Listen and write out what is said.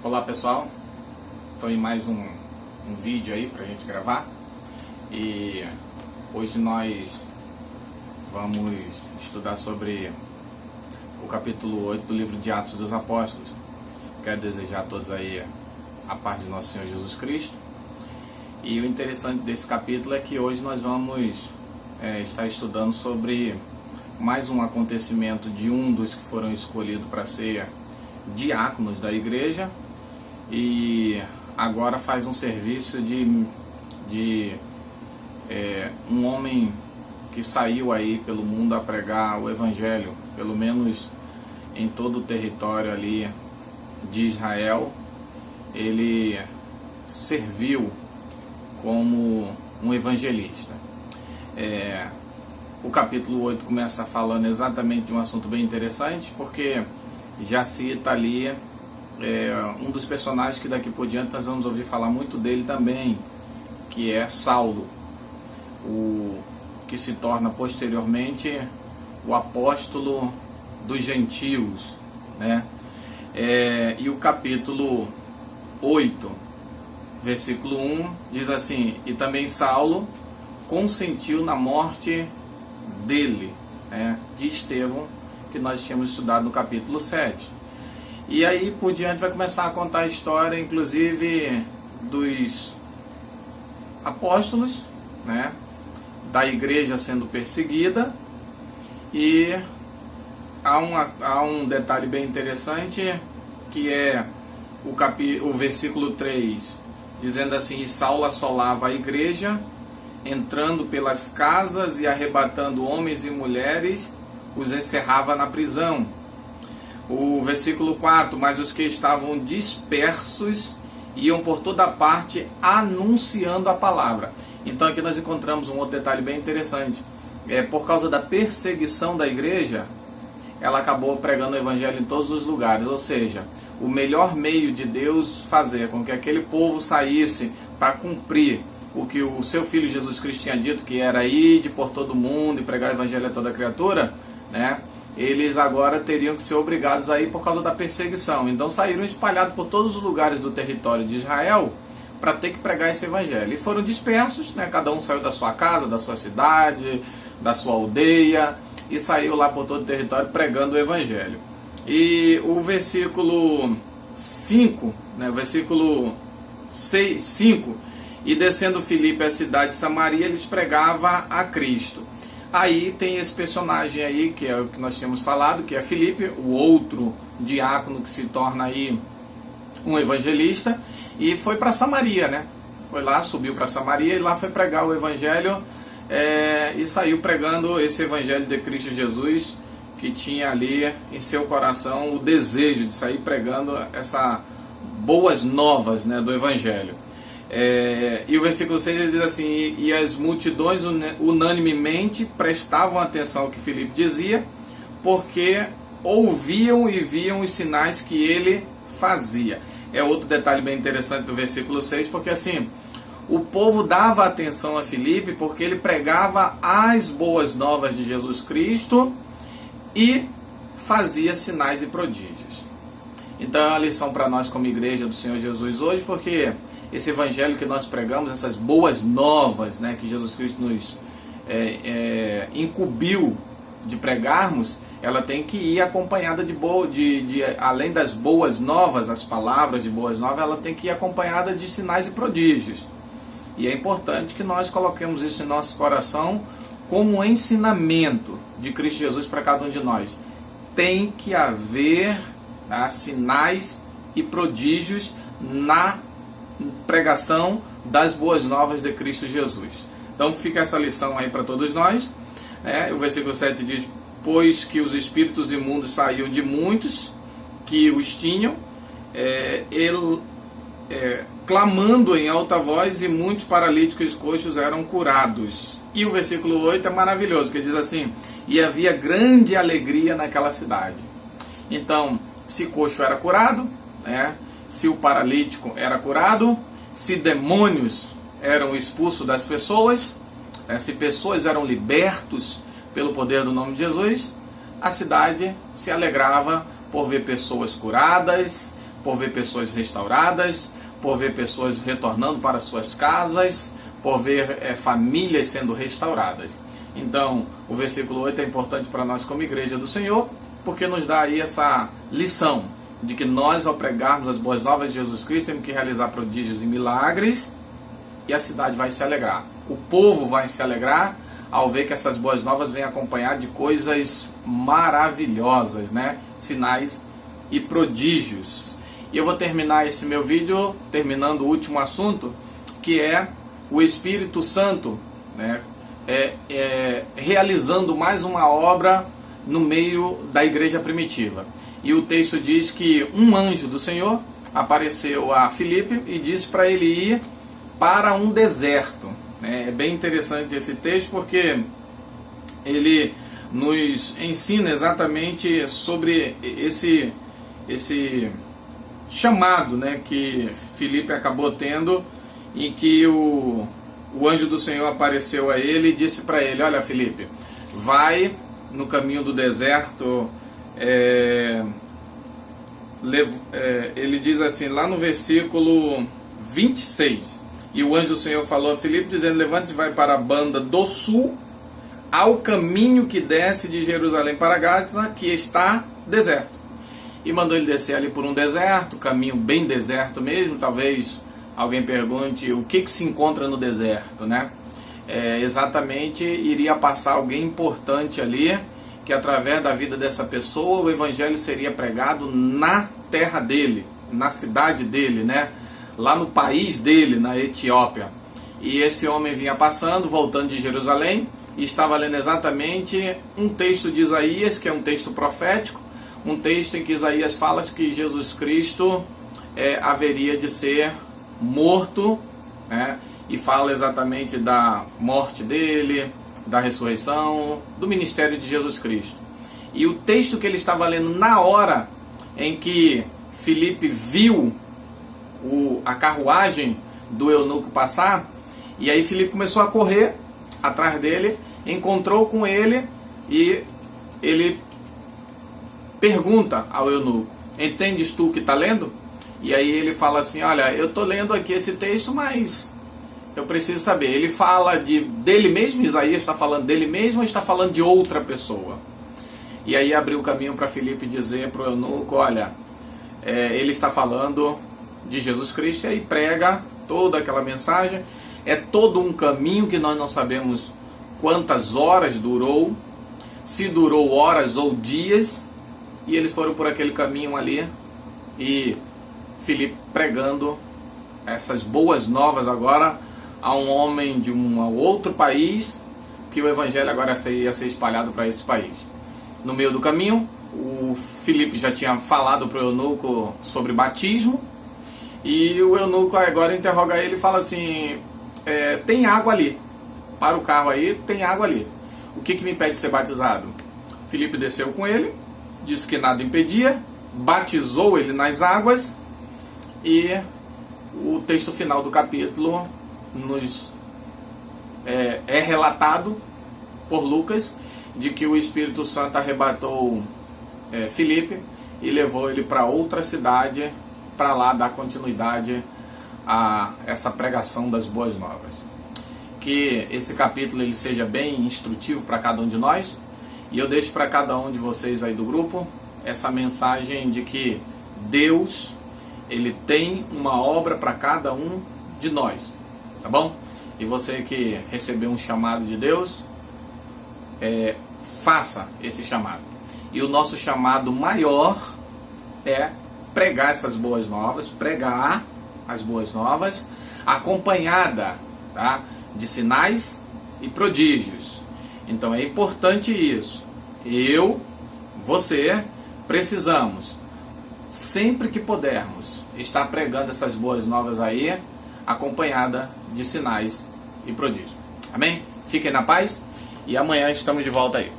Olá pessoal, estou em mais um vídeo aí para a gente gravar e hoje nós vamos estudar sobre o capítulo 8 do livro de Atos dos Apóstolos. Quero desejar a todos aí a paz de nosso Senhor Jesus Cristo. E o interessante desse capítulo é que hoje nós vamos estar estudando sobre mais um acontecimento de um dos que foram escolhidos para ser diáconos da igreja e agora faz um serviço de um homem que saiu aí pelo mundo a pregar o evangelho, pelo menos em todo o território ali de Israel. Ele serviu como um evangelista. O capítulo 8 começa falando exatamente de um assunto bem interessante, porque já cita ali um dos personagens que daqui por diante nós vamos ouvir falar muito dele também, que é Saulo, o que se torna posteriormente o apóstolo dos gentios, né? E o capítulo 8, versículo 1, diz assim: e também Saulo consentiu na morte dele, de Estevão, que nós tínhamos estudado no capítulo 7. E aí por diante vai começar a contar a história, inclusive dos apóstolos, da igreja sendo perseguida. E há um detalhe bem interessante, que é o versículo 3, dizendo assim: e Saulo assolava a igreja, entrando pelas casas e arrebatando homens e mulheres, os encerrava na prisão. O versículo 4, mas os que estavam dispersos iam por toda parte anunciando a palavra. Então aqui nós encontramos um outro detalhe bem interessante. Por causa da perseguição da igreja, ela acabou pregando o evangelho em todos os lugares. Ou seja, o melhor meio de Deus fazer com que aquele povo saísse para cumprir o que o seu Filho Jesus Cristo tinha dito, que era ir por todo mundo e pregar o evangelho a toda criatura, eles agora teriam que ser obrigados a ir por causa da perseguição. Então saíram espalhados por todos os lugares do território de Israel para ter que pregar esse evangelho. E foram dispersos, cada um saiu da sua casa, da sua cidade, da sua aldeia, e saiu lá por todo o território pregando o evangelho. E o versículo 5, versículo 5, e descendo Filipe à cidade de Samaria, eles pregavam a Cristo. Aí tem esse personagem aí, que é o que nós tínhamos falado, que é Filipe, o outro diácono que se torna aí um evangelista, e foi para Samaria, Foi lá, subiu para Samaria e lá foi pregar o evangelho, e saiu pregando esse evangelho de Cristo Jesus, que tinha ali em seu coração o desejo de sair pregando essas boas novas, do evangelho. E o versículo 6 diz assim: e as multidões unanimemente prestavam atenção ao que Filipe dizia, porque ouviam e viam os sinais que ele fazia. É outro detalhe bem interessante do versículo 6, porque assim, o povo dava atenção a Filipe porque ele pregava as boas novas de Jesus Cristo e fazia sinais e prodígios. Então é uma lição para nós como igreja do Senhor Jesus hoje, porque esse evangelho que nós pregamos, essas boas novas, que Jesus Cristo nos incumbiu de pregarmos, ela tem que ir acompanhada além das boas novas, as palavras de boas novas, ela tem que ir acompanhada de sinais e prodígios. E é importante que nós coloquemos isso em nosso coração como um ensinamento de Cristo Jesus para cada um de nós. Tem que haver sinais e prodígios na pregação das boas novas de Cristo Jesus. Então fica essa lição aí para todos nós. O versículo 7 diz: pois que os espíritos imundos saíam de muitos que os tinham, clamando em alta voz, e muitos paralíticos e coxos eram curados. E o versículo 8 é maravilhoso, que diz assim: e havia grande alegria naquela cidade. Então, se coxo era curado, se o paralítico era curado, se demônios eram expulsos das pessoas, se pessoas eram libertos pelo poder do nome de Jesus, a cidade se alegrava por ver pessoas curadas, por ver pessoas restauradas, por ver pessoas retornando para suas casas, por ver famílias sendo restauradas. Então, o versículo 8 é importante para nós como igreja do Senhor, porque nos dá aí essa lição de que nós, ao pregarmos as boas novas de Jesus Cristo, temos que realizar prodígios e milagres, e a cidade vai se alegrar. O povo vai se alegrar ao ver que essas boas novas vêm acompanhadas de coisas maravilhosas, né? Sinais e prodígios. E eu vou terminar esse meu vídeo terminando o último assunto, que é o Espírito Santo, né? Realizando mais uma obra no meio da igreja primitiva. E o texto diz que um anjo do Senhor apareceu a Filipe e disse para ele ir para um deserto. É bem interessante esse texto, porque ele nos ensina exatamente sobre esse chamado, né, que Filipe acabou tendo, em que o anjo do Senhor apareceu a ele e disse para ele: olha, Filipe, vai no caminho do deserto. Ele diz assim, lá no versículo 26, e o anjo do Senhor falou a Filipe, dizendo: levante e vai para a banda do sul, ao caminho que desce de Jerusalém para Gaza, que está deserto. E mandou ele descer ali por um deserto, caminho bem deserto mesmo. Talvez alguém pergunte o que se encontra no deserto, né? Exatamente, iria passar alguém importante ali, que através da vida dessa pessoa o evangelho seria pregado na terra dele, na cidade dele, né? Lá no país dele, na Etiópia. E esse homem vinha passando, voltando de Jerusalém, e estava lendo exatamente um texto de Isaías, que é um texto profético, um texto em que Isaías fala que Jesus Cristo haveria de ser morto, né? E fala exatamente da morte dele, da ressurreição, do ministério de Jesus Cristo. E o texto que ele estava lendo na hora em que Filipe viu a carruagem do eunuco passar, e aí Filipe começou a correr atrás dele, encontrou com ele, e ele pergunta ao eunuco: entendes tu o que está lendo? E aí ele fala assim: olha, eu estou lendo aqui esse texto, mas eu preciso saber, ele fala dele mesmo? Isaías está falando dele mesmo ou está falando de outra pessoa? E aí abriu o caminho para Filipe dizer para o eunuco: olha, ele está falando de Jesus Cristo. E aí prega toda aquela mensagem. É todo um caminho que nós não sabemos quantas horas durou, se durou horas ou dias, e eles foram por aquele caminho ali, e Filipe pregando essas boas novas agora a um homem de um outro país, que o evangelho agora ia ser espalhado para esse país. No meio do caminho, o Filipe já tinha falado para o eunuco sobre batismo, e o eunuco agora interroga ele e fala assim: tem água ali, para o carro aí, tem água ali, o que me impede de ser batizado? Filipe desceu com ele, disse que nada impedia, batizou ele nas águas, e o texto final do capítulo nos é relatado por Lucas, de que o Espírito Santo arrebatou Filipe e levou ele para outra cidade, para lá dar continuidade a essa pregação das boas novas. Que esse capítulo ele seja bem instrutivo para cada um de nós, e eu deixo para cada um de vocês aí do grupo essa mensagem de que Deus, ele tem uma obra para cada um de nós, tá bom? E você que recebeu um chamado de Deus, faça esse chamado. E o nosso chamado maior é pregar essas boas novas, pregar as boas novas, acompanhada, tá, de sinais e prodígios. Então é importante isso. Você, precisamos, sempre que pudermos, estar pregando essas boas novas aí, acompanhada de sinais e prodígios. Amém? Fiquem na paz, e amanhã estamos de volta aí.